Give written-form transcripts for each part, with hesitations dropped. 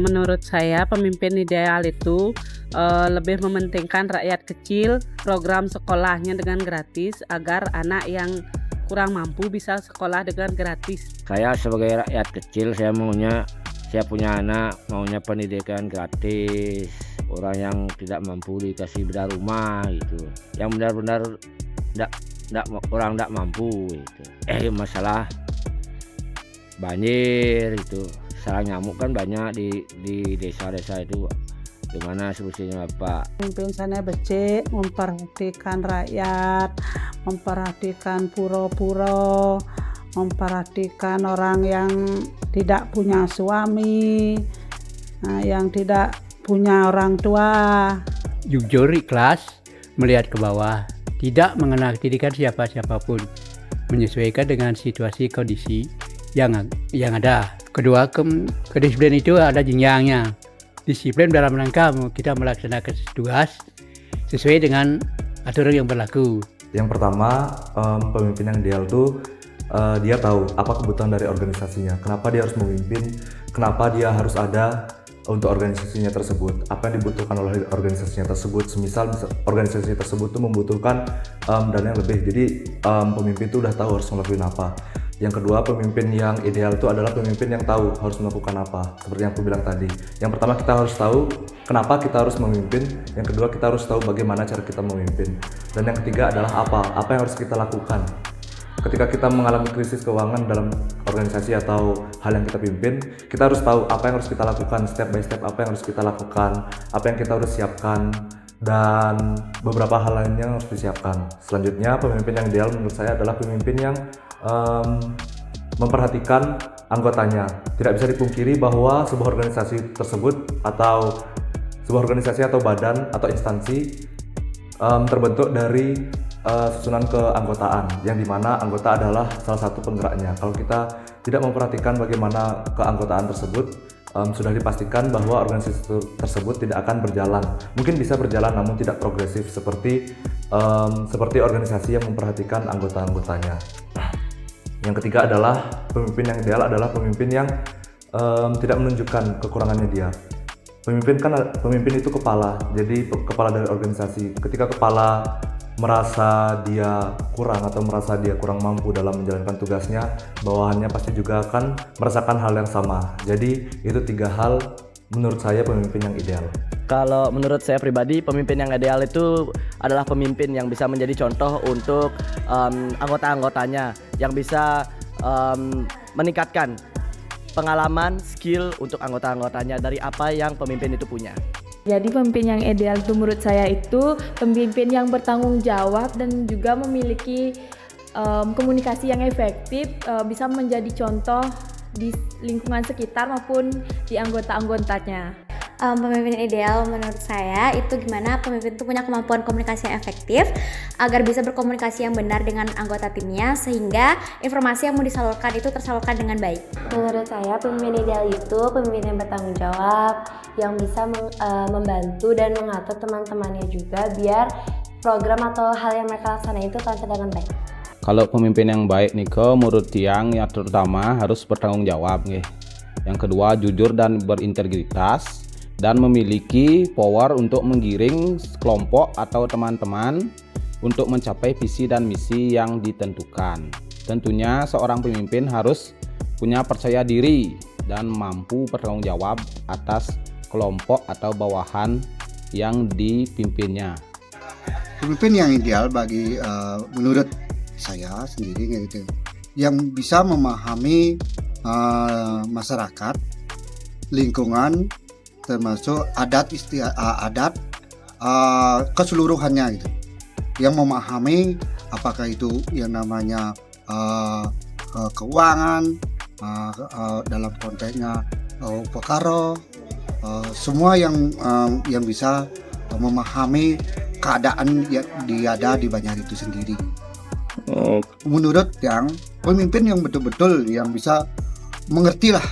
Menurut saya pemimpin ideal itu lebih mementingkan rakyat kecil, program sekolahnya dengan gratis agar anak yang kurang mampu bisa sekolah dengan gratis. Saya sebagai rakyat kecil, saya punya anak maunya pendidikan gratis. Orang yang tidak mampu dikasih bedah rumah gitu. Yang benar-benar orang tidak mampu gitu. Masalah banjir itu, sarang nyamuk kan banyak di desa-desa itu. Gimana solusinya Bapak? Pemimpin sana becik, memperhatikan rakyat, memperhatikan pura-pura, memperhatikan orang yang tidak punya suami, yang tidak punya orang tua. Jujur, ikhlas, melihat ke bawah, tidak mengenal-kirikan siapa-siapapun, menyesuaikan dengan situasi kondisi yang ada. Kedua, kedisiplinan itu ada jenjangnya. Disiplin dalam rangka kita melaksanakan tugas sesuai dengan aturan yang berlaku. Yang pertama, pemimpin yang ideal tuh dia tahu apa kebutuhan dari organisasinya, kenapa dia harus memimpin, kenapa dia harus ada untuk organisasinya tersebut, apa yang dibutuhkan oleh organisasinya tersebut. Semisal organisasi tersebut tuh membutuhkan dana yang lebih, jadi pemimpin itu udah tahu harus ngelakuin apa. Yang kedua, pemimpin yang ideal itu adalah pemimpin yang tahu harus melakukan apa. Seperti yang aku bilang tadi, yang pertama kita harus tahu kenapa kita harus memimpin, yang kedua kita harus tahu bagaimana cara kita memimpin, dan yang ketiga adalah apa yang harus kita lakukan ketika kita mengalami krisis keuangan dalam organisasi atau hal yang kita pimpin. Kita harus tahu apa yang harus kita lakukan, step by step apa yang harus kita lakukan, apa yang kita harus siapkan, dan beberapa hal lainnya harus disiapkan. Selanjutnya, pemimpin yang ideal menurut saya adalah pemimpin yang memperhatikan anggotanya. Tidak bisa dipungkiri bahwa sebuah organisasi tersebut atau sebuah organisasi atau badan atau instansi terbentuk dari susunan keanggotaan, yang dimana anggota adalah salah satu penggeraknya. Kalau kita tidak memperhatikan bagaimana keanggotaan tersebut, sudah dipastikan bahwa organisasi tersebut tidak akan berjalan. Mungkin bisa berjalan namun tidak progresif seperti organisasi yang memperhatikan anggota-anggotanya. Yang ketiga adalah pemimpin yang ideal adalah pemimpin yang tidak menunjukkan kekurangannya dia. Pemimpin itu kepala, jadi kepala dari organisasi. Ketika kepala merasa dia kurang atau merasa dia kurang mampu dalam menjalankan tugasnya, bawahannya pasti juga akan merasakan hal yang sama. Jadi itu 3 hal menurut saya pemimpin yang ideal. Kalau menurut saya pribadi, pemimpin yang ideal itu adalah pemimpin yang bisa menjadi contoh untuk anggota-anggotanya, yang bisa meningkatkan pengalaman, skill untuk anggota-anggotanya dari apa yang pemimpin itu punya. Jadi pemimpin yang ideal itu menurut saya itu pemimpin yang bertanggung jawab dan juga memiliki komunikasi yang efektif, bisa menjadi contoh di lingkungan sekitar maupun di anggota-anggotanya. Pemimpin ideal menurut saya itu gimana pemimpin itu punya kemampuan komunikasi yang efektif agar bisa berkomunikasi yang benar dengan anggota timnya, sehingga informasi yang mau disalurkan itu tersalurkan dengan baik. Menurut saya pemimpin ideal itu pemimpin yang bertanggung jawab, yang bisa membantu dan mengatur teman-temannya juga biar program atau hal yang mereka laksanakan itu terlaksana dengan baik. Kalau pemimpin yang baik nih menurut yang terutama harus bertanggung jawab nih. Yang kedua, jujur dan berintegritas dan memiliki power untuk menggiring kelompok atau teman-teman untuk mencapai visi dan misi yang ditentukan. Tentunya seorang pemimpin harus punya percaya diri dan mampu bertanggung jawab atas kelompok atau bawahan yang dipimpinnya. Pemimpin yang ideal bagi menurut saya sendiri gitu, yang bisa memahami masyarakat, lingkungan, termasuk adat keseluruhannya gitu, yang memahami apakah itu yang namanya keuangan, dalam konteksnya Pokaro, semua yang bisa memahami keadaan yang ada di Banjar itu sendiri. Menurut yang pemimpin yang betul-betul yang bisa mengertilah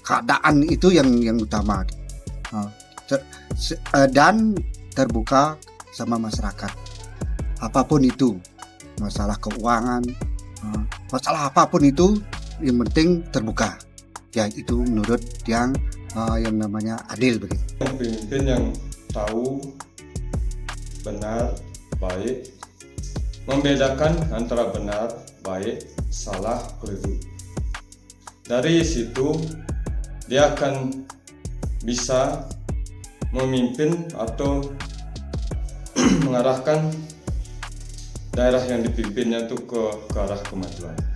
keadaan itu yang utama, dan terbuka sama masyarakat, apapun itu, masalah keuangan, masalah apapun itu, yang penting terbuka. Ya, itu menurut yang yang namanya adil begitu. Pemimpin yang tahu benar, baik, membedakan antara benar, baik, salah, keliru. Dari situ dia akan bisa memimpin atau mengarahkan daerah yang dipimpinnya itu ke arah kemajuan.